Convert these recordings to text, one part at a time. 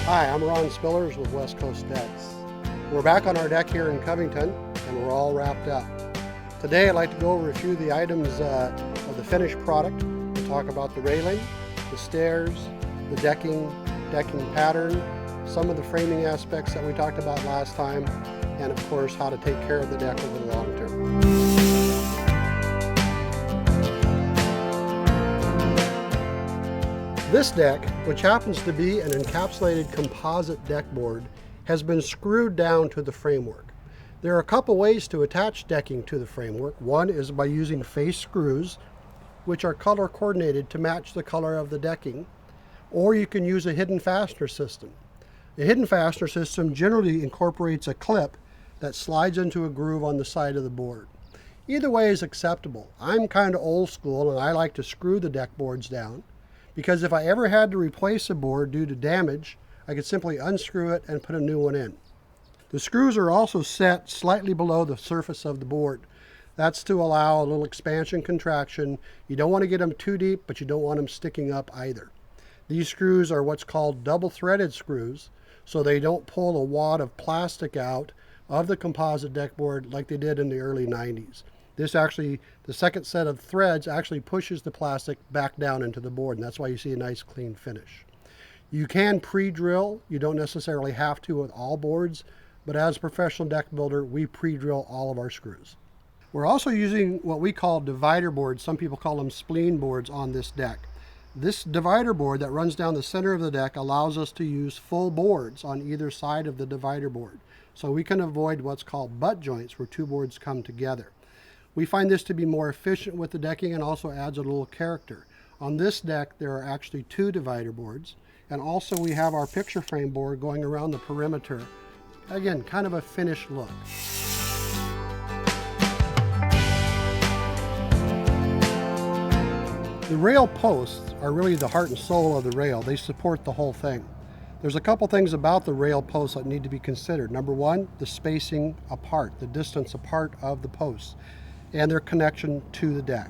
Hi, I'm Ron Spillers with West Coast Decks. We're back on our deck here in Covington, and we're all wrapped up. Today I'd like to go over a few of the items of the finished product. We'll talk about the railing, the stairs, the decking pattern, some of the framing aspects that we talked about last time, and of course how to take care of the deck over the long term. This deck, which happens to be an encapsulated composite deck board, has been screwed down to the framework. There are a couple ways to attach decking to the framework. One is by using face screws, which are color coordinated to match the color of the decking, or you can use a hidden fastener system. The hidden fastener system generally incorporates a clip that slides into a groove on the side of the board. Either way is acceptable. I'm kind of old school and I like to screw the deck boards down, because if I ever had to replace a board due to damage, I could simply unscrew it and put a new one in. The screws are also set slightly below the surface of the board. That's to allow a little expansion contraction. You don't want to get them too deep, but you don't want them sticking up either. These screws are what's called double threaded screws, so they don't pull a wad of plastic out of the composite deck board like they did in the early 90s. This actually, the second set of threads actually pushes the plastic back down into the board, and that's why you see a nice clean finish. You can pre-drill. You don't necessarily have to with all boards, but as a professional deck builder, we pre-drill all of our screws. We're also using what we call divider boards. Some people call them spleen boards on this deck. This divider board that runs down the center of the deck allows us to use full boards on either side of the divider board, so we can avoid what's called butt joints where two boards come together. We find this to be more efficient with the decking and also adds a little character. On this deck, there are actually two divider boards, and also we have our picture frame board going around the perimeter. Again, kind of a finished look. The rail posts are really the heart and soul of the rail. They support the whole thing. There's a couple things about the rail posts that need to be considered. Number one, the spacing apart, the distance apart of the posts, and their connection to the deck.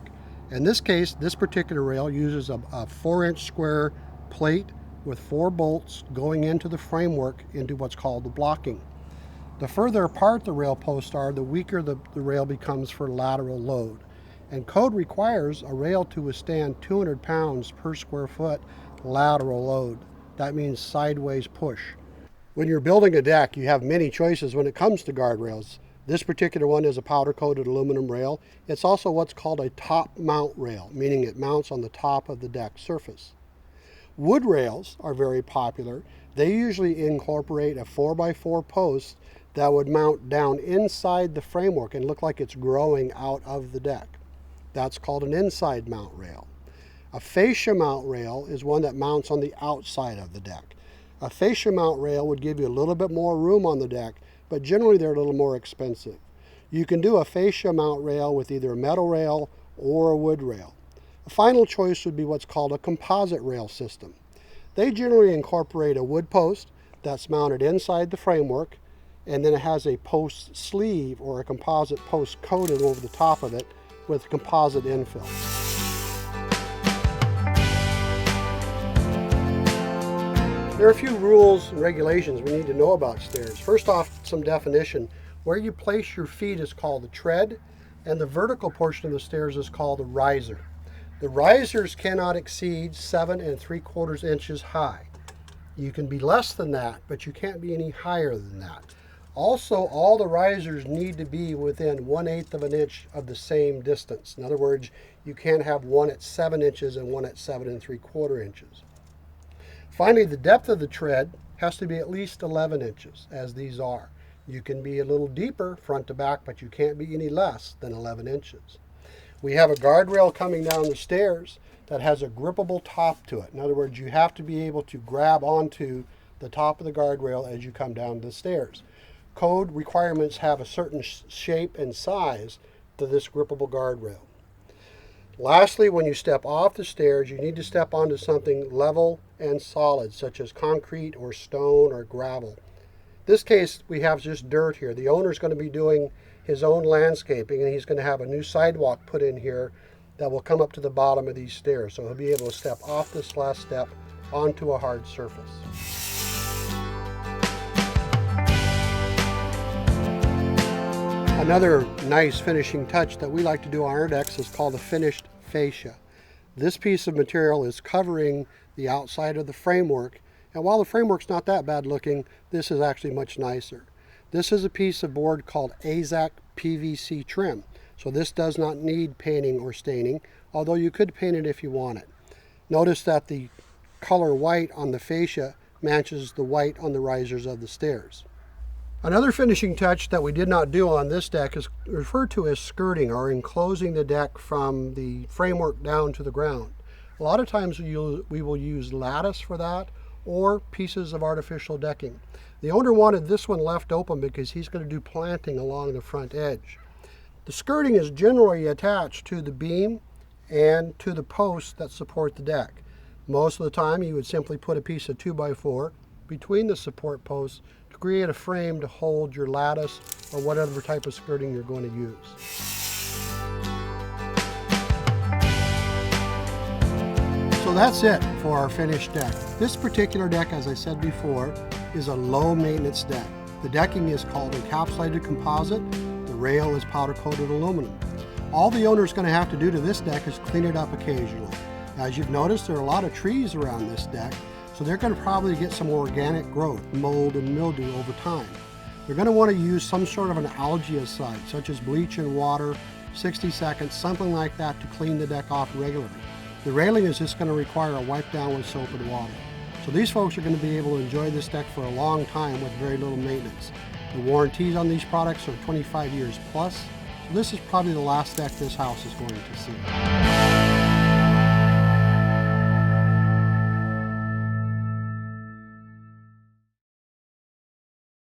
In this case, this particular rail uses a 4-inch square plate with 4 bolts going into the framework into what's called the blocking. The further apart the rail posts are, the weaker the rail becomes for lateral load. And code requires a rail to withstand 200 pounds per square foot lateral load. That means sideways push. When you're building a deck, you have many choices when it comes to guardrails. This particular one is a powder-coated aluminum rail. It's also what's called a top mount rail, meaning it mounts on the top of the deck surface. Wood rails are very popular. They usually incorporate a 4x4 post that would mount down inside the framework and look like it's growing out of the deck. That's called an inside mount rail. A fascia mount rail is one that mounts on the outside of the deck. A fascia mount rail would give you a little bit more room on the deck, but generally they're a little more expensive. You can do a fascia mount rail with either a metal rail or a wood rail. A final choice would be what's called a composite rail system. They generally incorporate a wood post that's mounted inside the framework, and then it has a post sleeve or a composite post coated over the top of it with composite infill. There are a few rules and regulations we need to know about stairs. First off, some definition. Where you place your feet is called the tread, and the vertical portion of the stairs is called the riser. The risers cannot exceed 7 3/4 inches high. You can be less than that, but you can't be any higher than that. Also, all the risers need to be within 1/8 of an inch of the same distance. In other words, you can't have one at 7 inches and one at 7 3/4 inches. Finally, the depth of the tread has to be at least 11 inches, as these are. You can be a little deeper front to back, but you can't be any less than 11 inches. We have a guardrail coming down the stairs that has a grippable top to it. In other words, you have to be able to grab onto the top of the guardrail as you come down the stairs. Code requirements have a certain shape and size to this grippable guardrail. Lastly, when you step off the stairs, you need to step onto something level and solid, such as concrete or stone or gravel. In this case, we have just dirt here. The owner's going to be doing his own landscaping, and he's going to have a new sidewalk put in here that will come up to the bottom of these stairs. So he'll be able to step off this last step onto a hard surface. Another nice finishing touch that we like to do on our decks is called the finished fascia. This piece of material is covering the outside of the framework, and while the framework's not that bad looking, this is actually much nicer. This is a piece of board called AZAC PVC trim, so this does not need painting or staining, although you could paint it if you want it. Notice that the color white on the fascia matches the white on the risers of the stairs. Another finishing touch that we did not do on this deck is referred to as skirting, or enclosing the deck from the framework down to the ground. A lot of times we will use lattice for that, or pieces of artificial decking. The owner wanted this one left open because he's going to do planting along the front edge. The skirting is generally attached to the beam and to the posts that support the deck. Most of the time you would simply put a piece of 2x4 between the support posts to create a frame to hold your lattice or whatever type of skirting you're going to use. So that's it for our finished deck. This particular deck, as I said before, is a low maintenance deck. The decking is called encapsulated composite. The rail is powder coated aluminum. All the owner is going to have to do to this deck is clean it up occasionally. As you've noticed, there are a lot of trees around this deck, so they're going to probably get some organic growth, mold and mildew over time. They're going to want to use some sort of an algaecide, such as bleach and water, 60 seconds, something like that, to clean the deck off regularly. The railing is just going to require a wipe down with soap and water. So these folks are going to be able to enjoy this deck for a long time with very little maintenance. The warranties on these products are 25 years plus, so this is probably the last deck this house is going to see.